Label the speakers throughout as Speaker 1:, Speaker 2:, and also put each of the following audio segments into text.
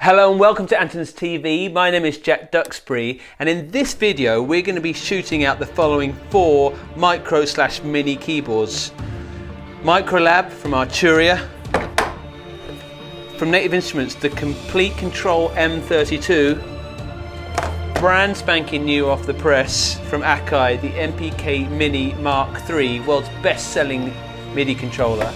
Speaker 1: Hello and welcome to Andertons TV. My name is Jack Duxbury, and in this video we're going to be shooting out the following 4 micro/mini keyboards. Microlab from Arturia, from Native Instruments the complete Kontrol M32, brand spanking new off the press from Akai, the MPK Mini Mark III, world's best-selling MIDI controller.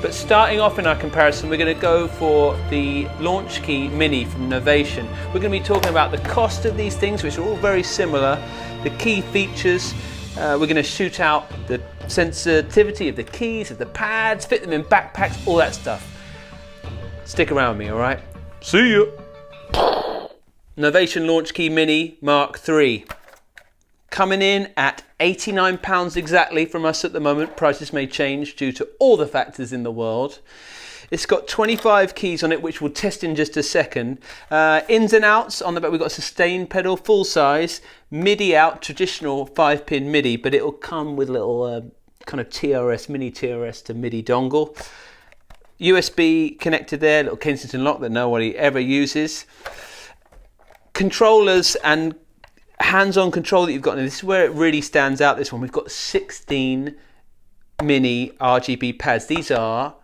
Speaker 1: But starting off in our comparison, we're going to go for the Launchkey Mini from Novation. We're going to be talking about the cost of these things, which are all very similar, the key features. We're going to shoot out the sensitivity of the keys, of the pads, fit them in backpacks, all that stuff. Stick around with me, all right? See ya! Novation Launchkey Mini Mark III. Coming in at £89 exactly from us at the moment. Prices may change due to all the factors in the world. It's got 25 keys on it, which we'll test in just a second. Ins and outs on the back, we've got a sustain pedal, full size, MIDI out, traditional 5-pin MIDI, but it'll come with a little kind of TRS, mini TRS to MIDI dongle. USB connected there, little Kensington lock that nobody ever uses. Controllers and hands-on control that you've got, and this is where it really stands out. This one, we've got 16 mini RGB pads. These are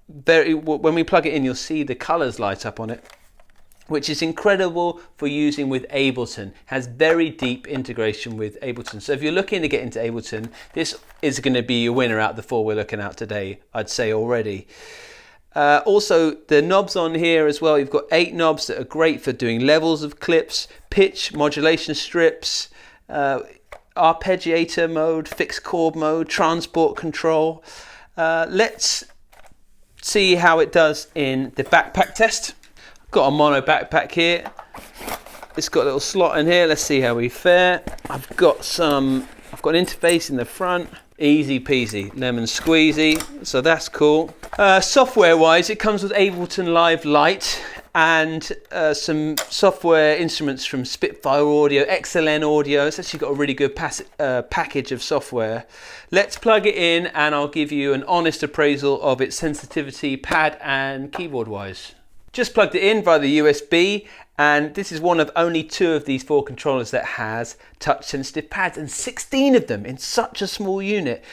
Speaker 1: very, when we plug it in, you'll see the colors light up on it, which is incredible for using with Ableton. Has very deep integration with Ableton. So if you're looking to get into Ableton, this is going to be your winner out of the 4 we're looking at today, I'd say already. Also, the knobs on here as well, you've got 8 knobs that are great for doing levels of clips, pitch, modulation strips, arpeggiator mode, fixed chord mode, transport control. Let's see how it does in the backpack test. I've got a mono backpack here. It's got a little slot in here. Let's see how we fare. I've got an interface in the front. Easy peasy, lemon squeezy, so that's cool. Software wise, it comes with Ableton Live Lite and some software instruments from Spitfire Audio, XLN Audio. It's actually got a really good package of software. Let's plug it in and I'll give you an honest appraisal of its sensitivity, pad and keyboard wise. Just plugged it in via the USB, and this is one of only 2 of these 4 controllers that has touch sensitive pads, and 16 of them in such a small unit.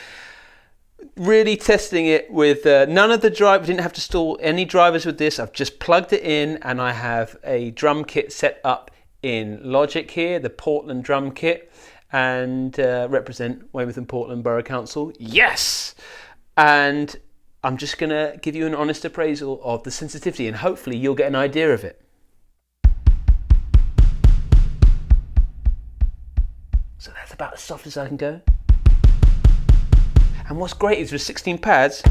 Speaker 1: Really testing it with none of the drivers. Didn't have to install any drivers with this. I've just plugged it in, and I have a drum kit set up in Logic here, the Portland drum kit, and represent Weymouth and Portland Borough Council. Yes! And I'm just going to give you an honest appraisal of the sensitivity, and hopefully you'll get an idea of it. So that's about as soft as I can go. And what's great is with 16 pads,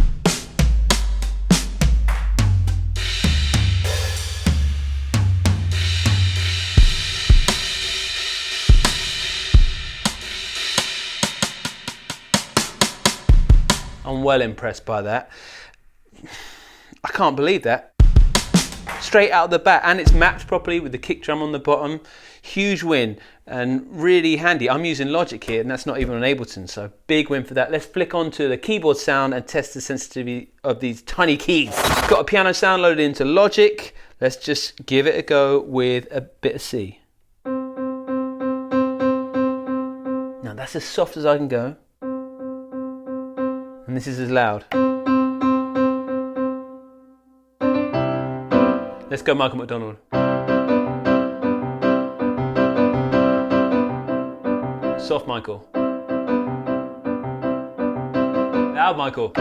Speaker 1: I'm well impressed by that. I can't believe that. Straight out the bat, and it's mapped properly with the kick drum on the bottom. Huge win and really handy. I'm using Logic here, and that's not even on Ableton, so big win for that. Let's flick on to the keyboard sound and test the sensitivity of these tiny keys. Got a piano sound loaded into Logic. Let's just give it a go with a bit of C. Now that's as soft as I can go. And this is as loud. Let's go Michael McDonald. Soft Michael. Loud Michael.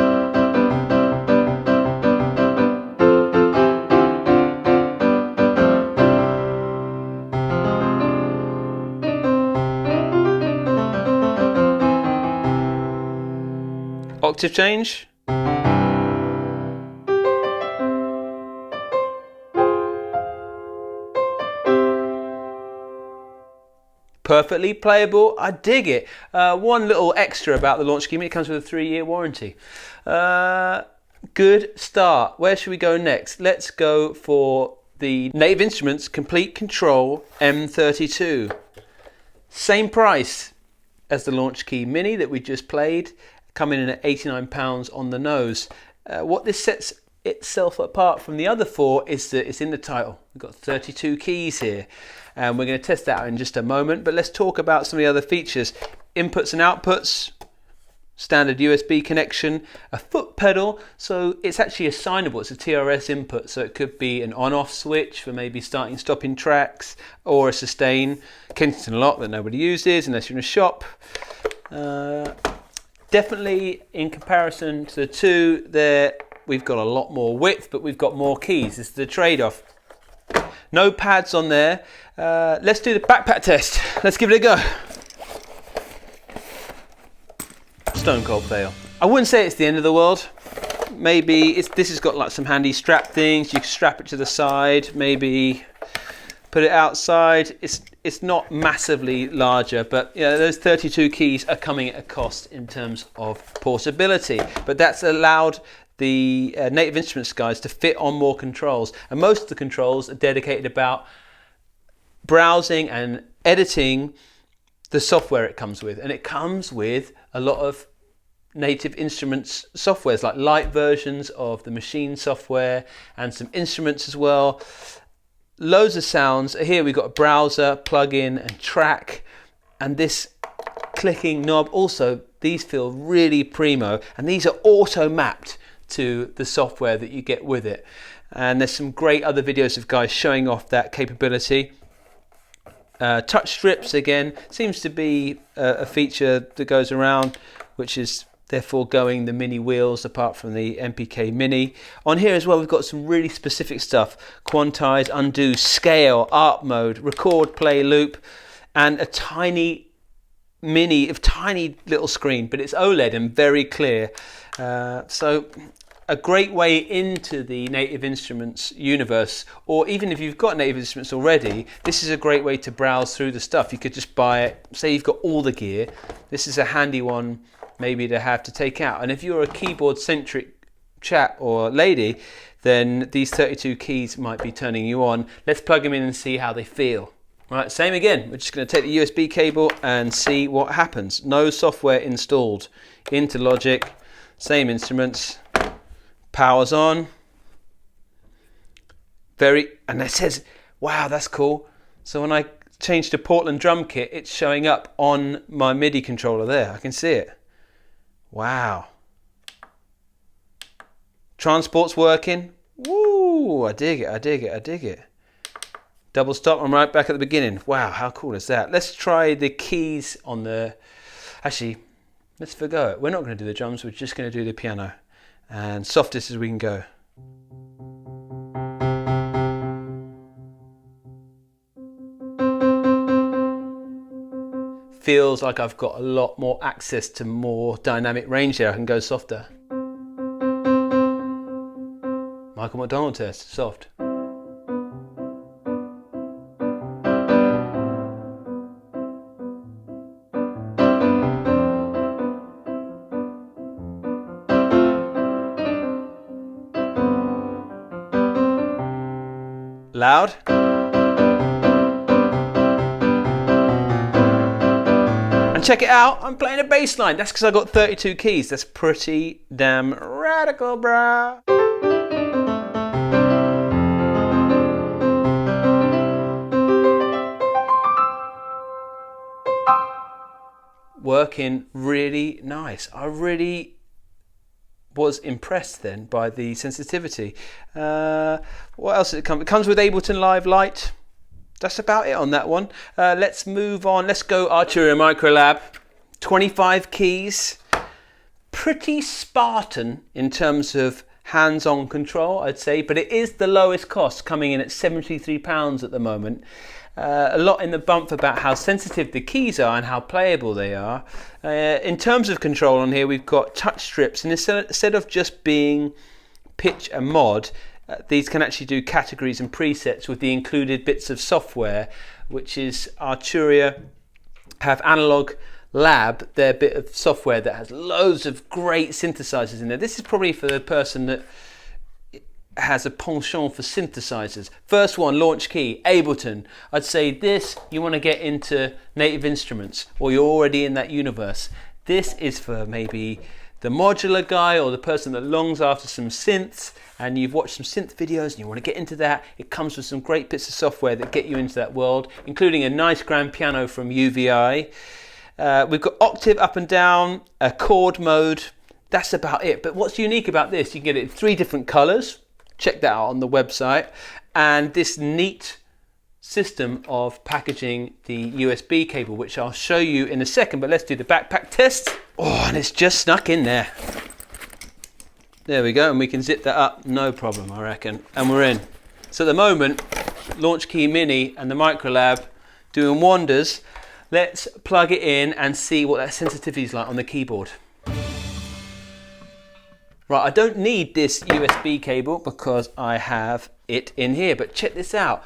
Speaker 1: Octave change. Perfectly playable. I dig it. One little extra about the Launchkey Mini, it comes with a 3-year warranty. Good start. Where should we go next? Let's go for the Native Instruments Complete Kontrol M32. Same price as the Launchkey Mini that we just played, coming in at £89 on the nose. What this sets itself apart from the other 4 is that it's in the title. We've got 32 keys here, and we're going to test that out in just a moment. But let's talk about some of the other features. Inputs and outputs, standard USB connection, a foot pedal, so it's actually assignable. It's a TRS input, so it could be an on-off switch for maybe starting, stopping tracks, or a sustain. Kensington lock that nobody uses unless you're in a shop. Definitely in comparison to the 2 there, we've got a lot more width, but we've got more keys. This is the trade-off. No pads on there. Let's do the backpack test. Let's give it a go. Stone cold fail. I wouldn't say it's the end of the world. Maybe this has got like some handy strap things. You can strap it to the side, maybe put it outside. It's not massively larger, but yeah, those 32 keys are coming at a cost in terms of portability. But that's allowed the Native Instruments guys to fit on more controls, and most of the controls are dedicated about browsing and editing the software it comes with, and it comes with a lot of Native Instruments softwares, like light versions of the machine software and some instruments as well. Loads of sounds. Here we've got a browser, plugin and track, and this clicking knob also. These feel really primo, and these are auto mapped to the software that you get with it. And there's some great other videos of guys showing off that capability. Touch strips again seems to be a feature that goes around, which is therefore going the mini wheels apart from the MPK Mini. On here as well we've got some really specific stuff: quantize, undo, scale, art mode, record, play, loop, and a tiny little screen, but it's OLED and very clear. So a great way into the Native Instruments universe, or even if you've got Native Instruments already, this is a great way to browse through the stuff. You could just buy it, say you've got all the gear, this is a handy one maybe to have to take out. And if you're a keyboard centric chap or lady, then these 32 keys might be turning you on. Let's plug them in and see how they feel. Right, same again, we're just going to take the USB cable and see what happens. No software installed. Into Logic, same instruments, powers on. And it says, wow, that's cool. So when I change to Portland drum kit, it's showing up on my MIDI controller there. I can see it. Wow. Transport's working. Woo, I dig it, I dig it, I dig it. Double stop, I'm right back at the beginning. Wow, how cool is that? Let's try the keys on the... Actually, let's forgo it. We're not going to do the drums, we're just going to do the piano. And softest as we can go. Feels like I've got a lot more access to more dynamic range there. I can go softer. Michael McDonald test, soft. Loud. And check it out, I'm playing a bass line. That's because I got 32 keys. That's pretty damn radical, bruh. Working really nice. I really was impressed then by the sensitivity. What else does it come? It comes with Ableton Live Lite. That's about it on that one. Let's move on. Let's go Arturia Microlab. 25 keys. Pretty Spartan in terms of hands-on control, I'd say, but it is the lowest cost, coming in at £73 at the moment. A lot in the bump about how sensitive the keys are and how playable they are. In terms of control on here, we've got touch strips, and instead of just being pitch and mod, these can actually do categories and presets with the included bits of software, which is Arturia have Analog Lab, their bit of software that has loads of great synthesizers in there. This is probably for the person that has a penchant for synthesizers. First one, Launchkey, Ableton. I'd say this, you want to get into Native Instruments, or you're already in that universe. This is for maybe the modular guy or the person that longs after some synths and you've watched some synth videos and you want to get into that, it comes with some great bits of software that get you into that world, including a nice grand piano from UVI. We've got octave up and down, a chord mode. That's about it. But what's unique about this, you can get it in 3 different colors. Check that out on the website. And this neat system of packaging the USB cable, which I'll show you in a second, but let's do the backpack test. Oh, and it's just snuck in there. There we go, and we can zip that up, no problem, I reckon. And we're in. So at the moment, Launchkey Mini and the Microlab doing wonders. Let's plug it in and see what that sensitivity is like on the keyboard. Right, I don't need this USB cable because I have it in here, but check this out.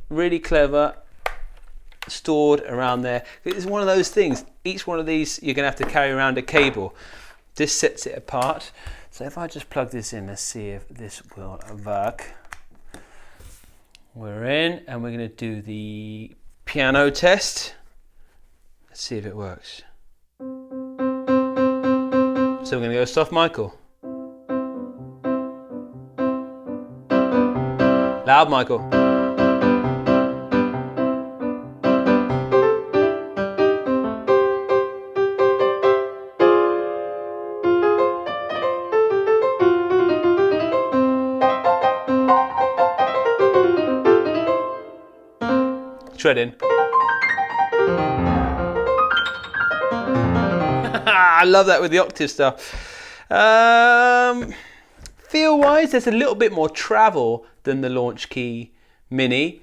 Speaker 1: Really clever, stored around there. It's one of those things, each one of these you're going to have to carry around a cable. This sets it apart. So if I just plug this in, let's see if this will work. We're in and we're going to do the piano test. Let's see if it works. So we're going to go soft Michael. Loud Michael. Shredding. I love that with the octave stuff. Feel wise, there's a little bit more travel than the Launchkey Mini.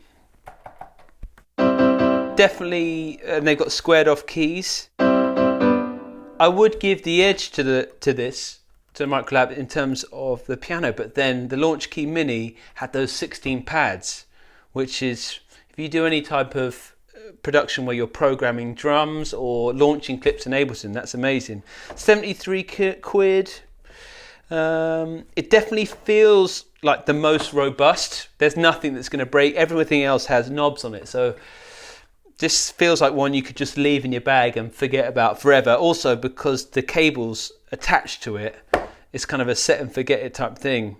Speaker 1: Definitely, they've got squared off keys. I would give the edge to the Microlab in terms of the piano, but then the Launchkey Mini had those 16 pads, which is, if you do any type of production where you're programming drums or launching clips in Ableton, that's amazing. 73 quid. It definitely feels like the most robust. There's nothing that's going to break. Everything else has knobs on it, so this feels like one you could just leave in your bag and forget about forever. Also, because the cable's attached to it, it's kind of a set and forget it type thing.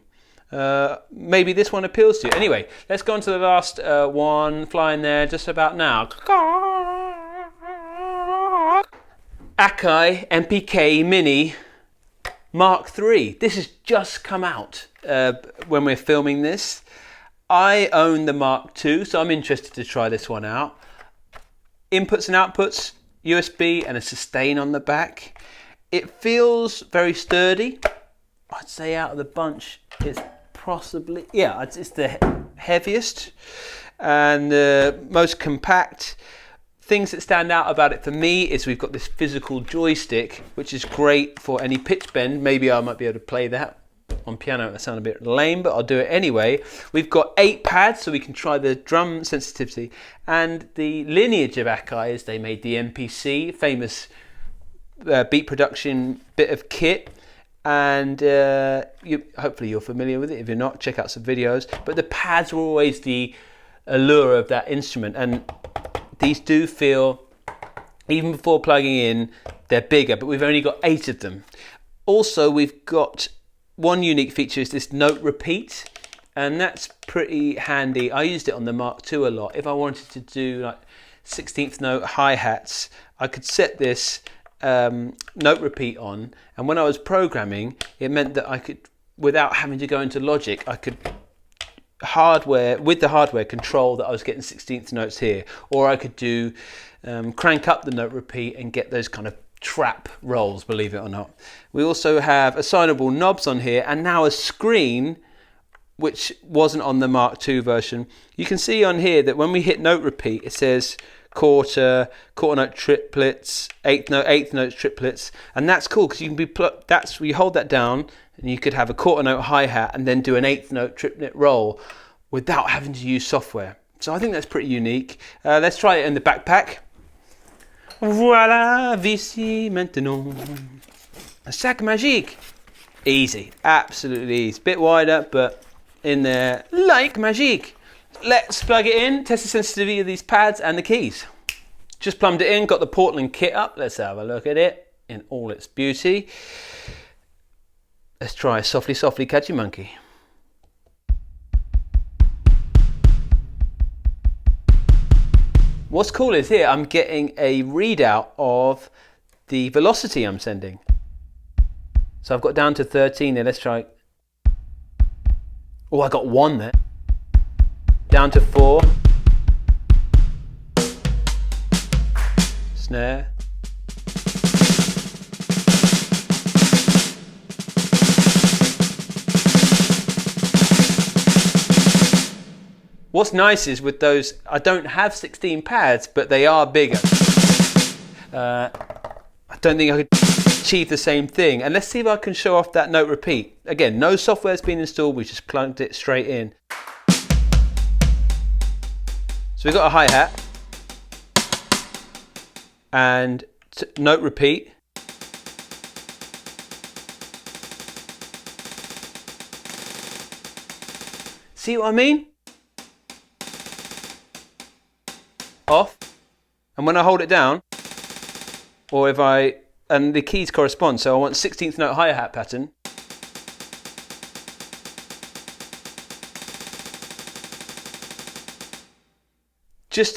Speaker 1: Maybe this one appeals to you. Anyway, let's go on to the last one, flying there just about now. Akai MPK Mini Mark III. This has just come out when we're filming this. I own the Mark II, so I'm interested to try this one out. Inputs and outputs, USB and a sustain on the back. It feels very sturdy. I'd say out of the bunch, it's possibly, yeah, it's the heaviest and most compact. Things that stand out about it for me is we've got this physical joystick, which is great for any pitch bend. Maybe I might be able to play that on piano. It sounds a bit lame, but I'll do it anyway. We've got 8 pads, so we can try the drum sensitivity. And the lineage of Akai is they made the MPC, famous beat production bit of kit. And hopefully you're familiar with it. If you're not, check out some videos. But the pads were always the allure of that instrument, and these do feel, even before plugging in, they're bigger, but we've only got 8 of them. Also, we've got one unique feature, is this note repeat, and that's pretty handy. I used it on the Mark II a lot. If I wanted to do like 16th note hi-hats, I could set this note repeat on, and when I was programming, it meant that I could, without having to go into Logic, I could with the hardware control that I was getting 16th notes here, or I could do crank up the note repeat and get those kind of trap rolls, believe it or not. We also have assignable knobs on here, and now a screen which wasn't on the Mark II version. You can see on here that when we hit note repeat, it says quarter note triplets, eighth note triplets, and that's cool because you can be you hold that down and you could have a quarter note hi-hat and then do an 8th note triplet roll without having to use software. So I think that's pretty unique. Let's try it in the backpack. Voilà, ici maintenant. Un sac magique. Easy, absolutely easy. Bit wider, but in there like magique. Let's plug it in, test the sensitivity of these pads and the keys. Just plumbed it in, got the Portland kit up. Let's have a look at it. in all its beauty. Let's try Softly Softly Catchy Monkey. What's cool is here I'm getting a readout of the velocity I'm sending. So I've got down to 13 there. Let's try. Oh, I got 1 there. Down to 4. Snare. What's nice is with those, I don't have 16 pads, but they are bigger. I don't think I could achieve the same thing. And let's see if I can show off that note repeat. Again, no software's been installed, we just plugged it straight in. So we've got a hi-hat and note repeat. See what I mean? Off, and when I hold it down, or if I, and the keys correspond, so I want 16th note hi-hat pattern.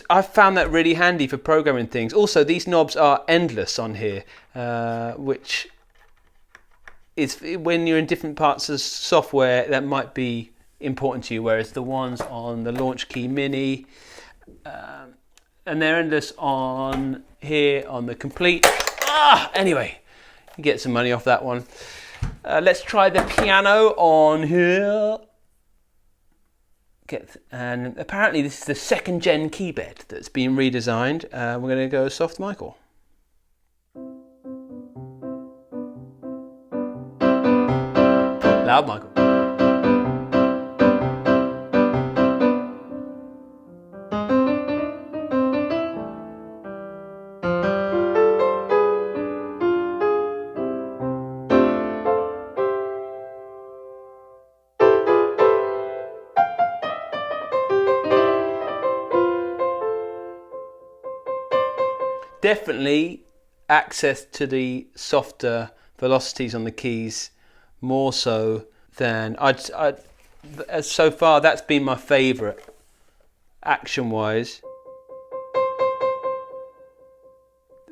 Speaker 1: I've found that really handy for programming things. Also, these knobs are endless on here, which is, when you're in different parts of software, that might be important to you, whereas the ones on the Launchkey Mini, and they're endless on here on the Complete. Anyway, you get some money off that one. Let's try the piano on here. And apparently this is the 2nd gen Keybaord that's been redesigned. We're going to go soft Michael. Loud Michael. Definitely access to the softer velocities on the keys, more so than so far. That's been my favourite action wise.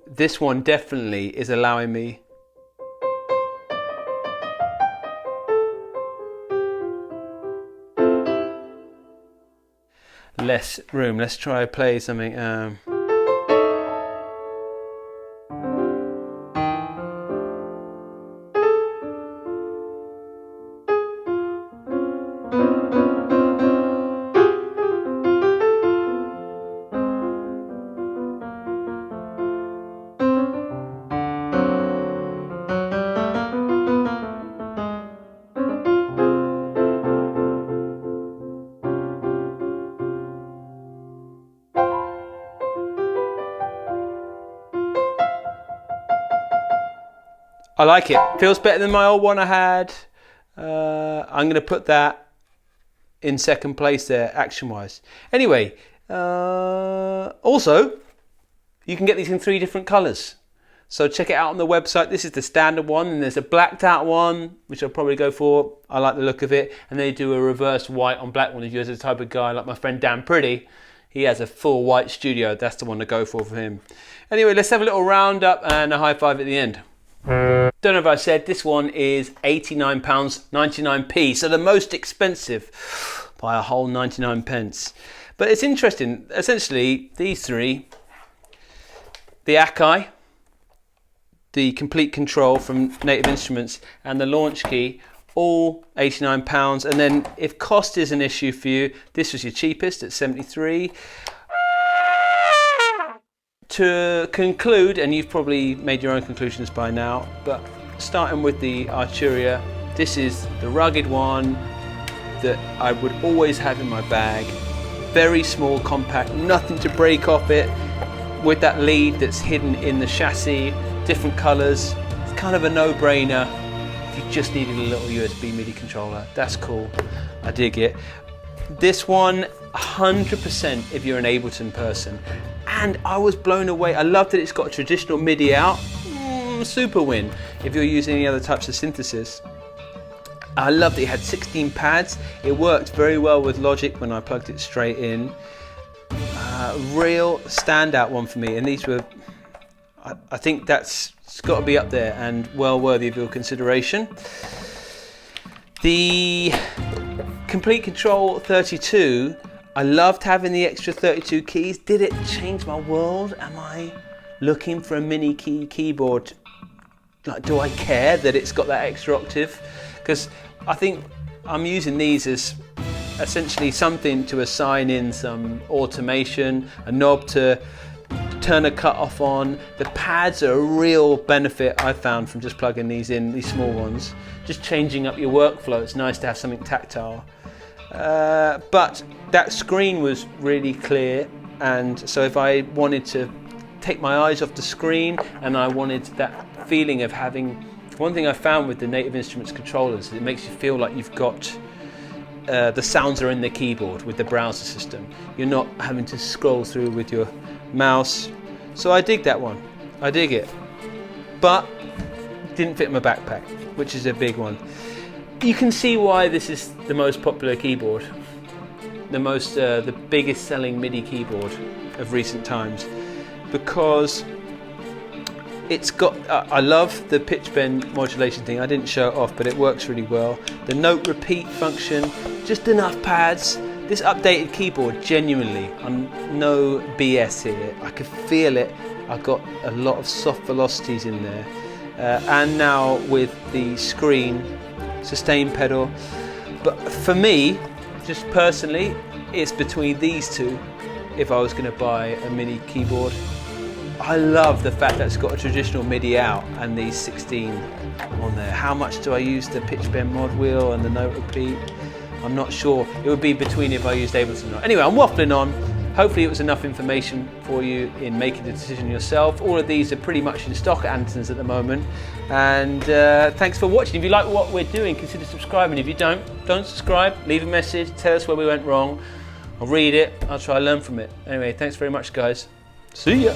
Speaker 1: This one definitely is allowing me less room. Let's try play something. I like it. Feels better than my old one I had. I'm going to put that in 2nd place there, action-wise. Anyway, also, you can get these in 3 different colours. So check it out on the website. This is the standard one, and there's a blacked out one, which I'll probably go for. I like the look of it. And they do a reverse white on black one. If you're the type of guy like my friend Dan Pretty, he has a full white studio. That's the one to go for him. Anyway, let's have a little roundup and a high five at the end. Don't know if I said, this one is £89.99p, so the most expensive by a whole 99 pence. But it's interesting, essentially these 3, the Akai, the Complete Kontrol from Native Instruments, and the Launchkey, all £89. And then if cost is an issue for you, this was your cheapest at £73. To conclude, and you've probably made your own conclusions by now, but starting with the Arturia, this is the rugged one that I would always have in my bag. Very small, compact, nothing to break off it, with that lead that's hidden in the chassis, different colours. It's kind of a no-brainer if you just needed a little USB MIDI controller. That's cool, I dig it. This one, 100% if you're an Ableton person. And I was blown away. I love that it's got a traditional MIDI out. super win if you're using any other types of synthesis. I loved it. It had 16 pads. It worked very well with Logic when I plugged it straight in. Real standout one for me, and these were, I think that's got to be up there and well worthy of your consideration. The Complete Control 32, I loved having the extra 32 keys. Did it change my world? Am I looking for a mini keyboard? Like, do I care that it's got that extra octave? Because I think I'm using these as essentially something to assign in some automation, a knob to turn a cutoff on. The pads are a real benefit I found from just plugging these in, these small ones. Just changing up your workflow, it's nice to have something tactile. But that screen was really clear, and so if I wanted to take my eyes off the screen and I wanted that feeling of having, one thing I found with the Native Instruments controllers is it makes you feel like you've got the sounds are in the keyboard with the browser system. You're not having to scroll through with your mouse. So I dig that one. I dig it. But didn't fit in my backpack, which is a big one. You can see why this is the most popular keyboard. The biggest selling MIDI keyboard of recent times. Because it's got, I love the pitch bend modulation thing. I didn't show it off, but it works really well. The note repeat function, just enough pads. This updated keyboard, genuinely, I'm no BS here. I could feel it. I've got a lot of soft velocities in there. And now with the screen, sustain pedal. But for me, just personally, it's between these two if I was going to buy a MIDI keyboard. I love the fact that it's got a traditional MIDI out and these 16 on there. How much do I use the pitch bend mod wheel and the note repeat? I'm not sure. It would be between if I used Ableton or not. Anyway, I'm waffling on. Hopefully it was enough information for you in making the decision yourself. All of these are pretty much in stock at Andertons at the moment. And thanks for watching. If you like what we're doing, consider subscribing. If you don't subscribe. Leave a message. Tell us where we went wrong. I'll read it. I'll try to learn from it. Anyway, thanks very much, guys. See ya.